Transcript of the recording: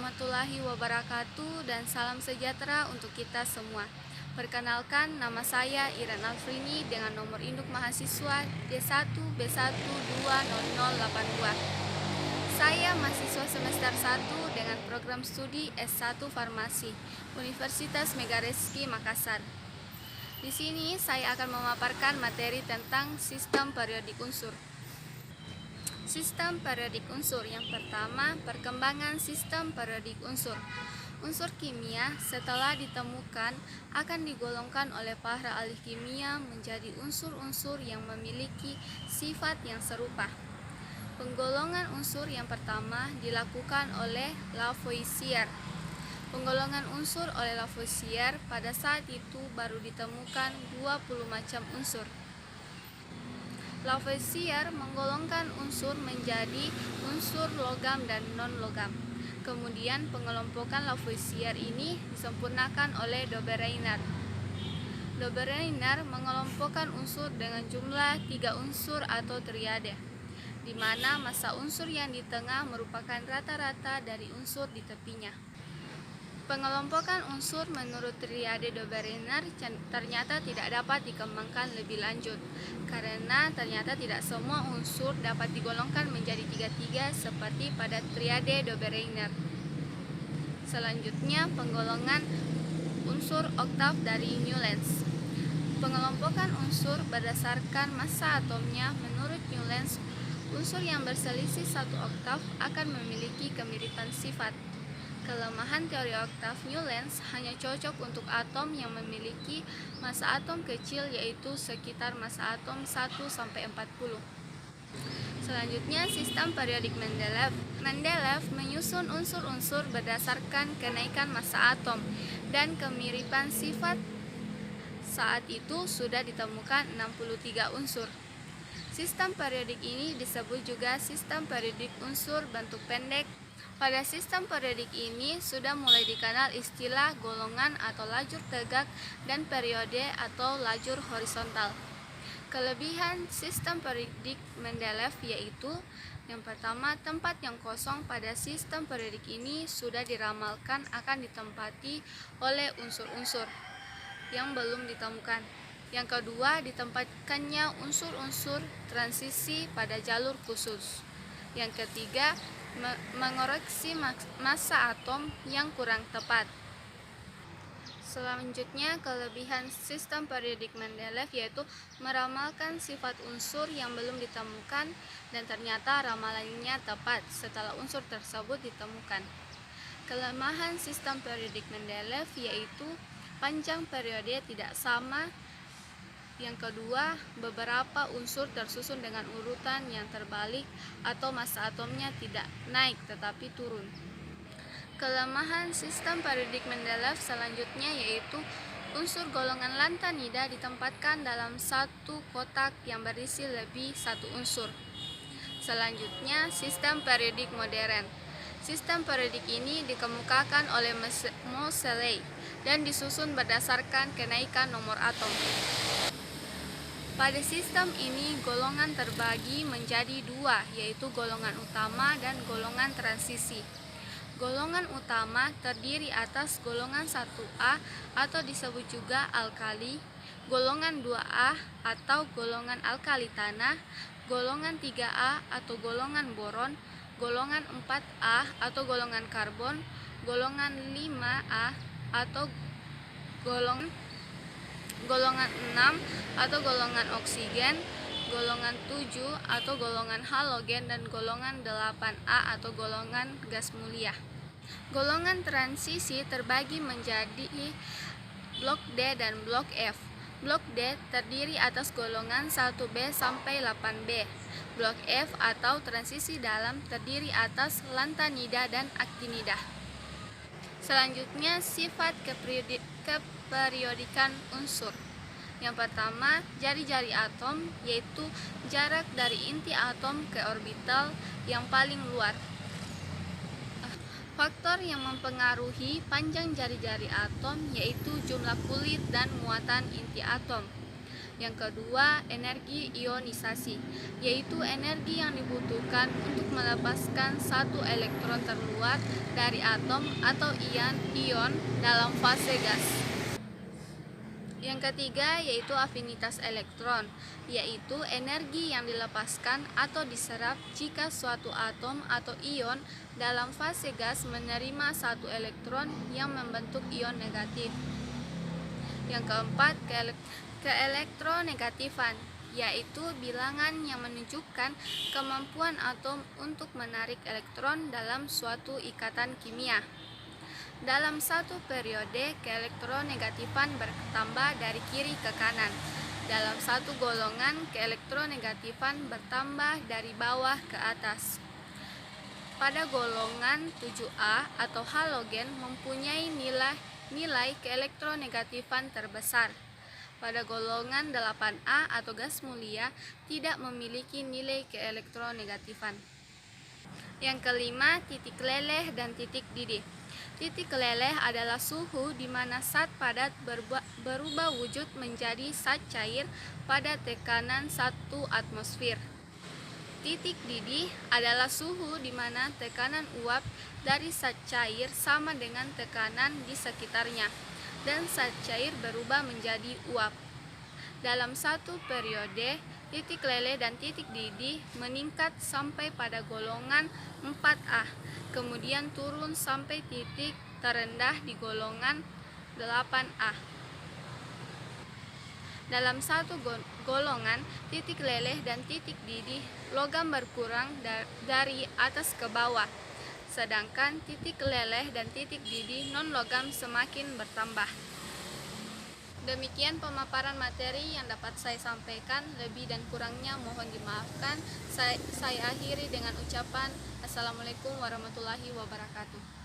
warahmatullahi wabarakatuh dan salam sejahtera untuk kita semua. Perkenalkan, nama saya Iren Alfrini dengan nomor induk mahasiswa D1B1200082. Saya mahasiswa semester 1 dengan program studi S1 Farmasi, Universitas Megareski Makassar. Di sini saya akan memaparkan materi tentang sistem periodik unsur. Sistem periodik unsur yang pertama, perkembangan sistem periodik unsur. Unsur kimia setelah ditemukan akan digolongkan oleh para ahli kimia menjadi unsur-unsur yang memiliki sifat yang serupa. Penggolongan unsur yang pertama dilakukan oleh Lavoisier. Penggolongan unsur oleh Lavoisier pada saat itu baru ditemukan 20 macam unsur. Lavoisier menggolongkan unsur menjadi unsur logam dan non-logam. Kemudian pengelompokan Lavoisier ini disempurnakan oleh Dobereiner. Dobereiner mengelompokkan unsur dengan jumlah 3 unsur atau triade, di mana massa unsur yang di tengah merupakan rata-rata dari unsur di tepinya. Pengelompokan unsur menurut triade Dobereiner ternyata tidak dapat dikembangkan lebih lanjut, karena ternyata tidak semua unsur dapat digolongkan menjadi 3-3 seperti pada triade Dobereiner. Selanjutnya, penggolongan unsur oktav dari Newlands. Pengelompokan unsur berdasarkan massa atomnya menurut Newlands, unsur yang berselisih 1 oktav akan memiliki kemiripan sifat. Kelemahan teori oktav Newlands hanya cocok untuk atom yang memiliki massa atom kecil, yaitu sekitar massa atom 1-40. Selanjutnya, sistem periodik Mendeleev. Mendeleev menyusun unsur-unsur berdasarkan kenaikan massa atom dan kemiripan sifat. Saat itu sudah ditemukan 63 unsur. Sistem periodik ini disebut juga sistem periodik unsur bentuk pendek. Pada sistem periodik ini sudah mulai dikenal istilah golongan atau lajur tegak dan periode atau lajur horizontal. Kelebihan sistem periodik Mendeleev yaitu yang pertama, tempat yang kosong pada sistem periodik ini sudah diramalkan akan ditempati oleh unsur-unsur yang belum ditemukan. Yang kedua, ditempatkannya unsur-unsur transisi pada jalur khusus. Yang ketiga, mengoreksi massa atom yang kurang tepat. Selanjutnya, kelebihan sistem periodik Mendeleev yaitu meramalkan sifat unsur yang belum ditemukan dan ternyata ramalannya tepat setelah unsur tersebut ditemukan. Kelemahan sistem periodik Mendeleev yaitu panjang periode tidak sama. Yang kedua, beberapa unsur tersusun dengan urutan yang terbalik atau massa atomnya tidak naik tetapi turun. Kelemahan sistem periodik Mendeleev selanjutnya yaitu unsur golongan lantanida ditempatkan dalam satu kotak yang berisi lebih satu unsur. Selanjutnya, sistem periodik modern. Sistem periodik ini dikemukakan oleh Moseley dan disusun berdasarkan kenaikan nomor atom. Pada sistem ini, golongan terbagi menjadi 2, yaitu golongan utama dan golongan transisi. Golongan utama terdiri atas golongan 1A atau disebut juga alkali, golongan 2A atau golongan alkali tanah, golongan 3A atau golongan boron, golongan 4A atau golongan karbon, golongan 5A atau golongan 6 atau golongan oksigen, golongan 7 atau golongan halogen, dan golongan 8A atau golongan gas mulia. Golongan transisi terbagi menjadi blok D dan blok F. Blok D terdiri atas golongan 1B sampai 8B. Blok F atau transisi dalam terdiri atas lantanida dan aktinida. Selanjutnya, sifat keperiodikan unsur. Yang pertama, jari-jari atom, yaitu jarak dari inti atom ke orbital yang paling luar. Faktor yang mempengaruhi panjang jari-jari atom yaitu jumlah kulit dan muatan inti atom. Yang kedua, energi ionisasi, yaitu energi yang dibutuhkan untuk melepaskan satu elektron terluar dari atom atau ion dalam fase gas. Yang ketiga yaitu afinitas elektron, yaitu energi yang dilepaskan atau diserap jika suatu atom atau ion dalam fase gas menerima satu elektron yang membentuk ion negatif. Yang keempat, keelektronegatifan, yaitu bilangan yang menunjukkan kemampuan atom untuk menarik elektron dalam suatu ikatan kimia. Dalam satu periode, keelektronegatifan bertambah dari kiri ke kanan. Dalam satu golongan, keelektronegatifan bertambah dari bawah ke atas. Pada golongan 7A atau halogen mempunyai nilai keelektronegatifan terbesar. Pada golongan 8A atau gas mulia tidak memiliki nilai keelektronegatifan. Yang kelima, titik leleh dan titik didih. Titik leleh adalah suhu di mana zat padat berubah wujud menjadi zat cair pada tekanan 1 atmosfer. Titik didih adalah suhu di mana tekanan uap dari zat cair sama dengan tekanan di sekitarnya, dan zat cair berubah menjadi uap. Dalam satu periode, titik leleh dan titik didih meningkat sampai pada golongan 4A, kemudian turun sampai titik terendah di golongan 8A. Dalam satu golongan, titik leleh dan titik didih, logam berkurang dari atas ke bawah, sedangkan titik leleh dan titik didih non-logam semakin bertambah. Demikian pemaparan materi yang dapat saya sampaikan, lebih dan kurangnya mohon dimaafkan. Saya akhiri dengan ucapan Assalamualaikum warahmatullahi wabarakatuh.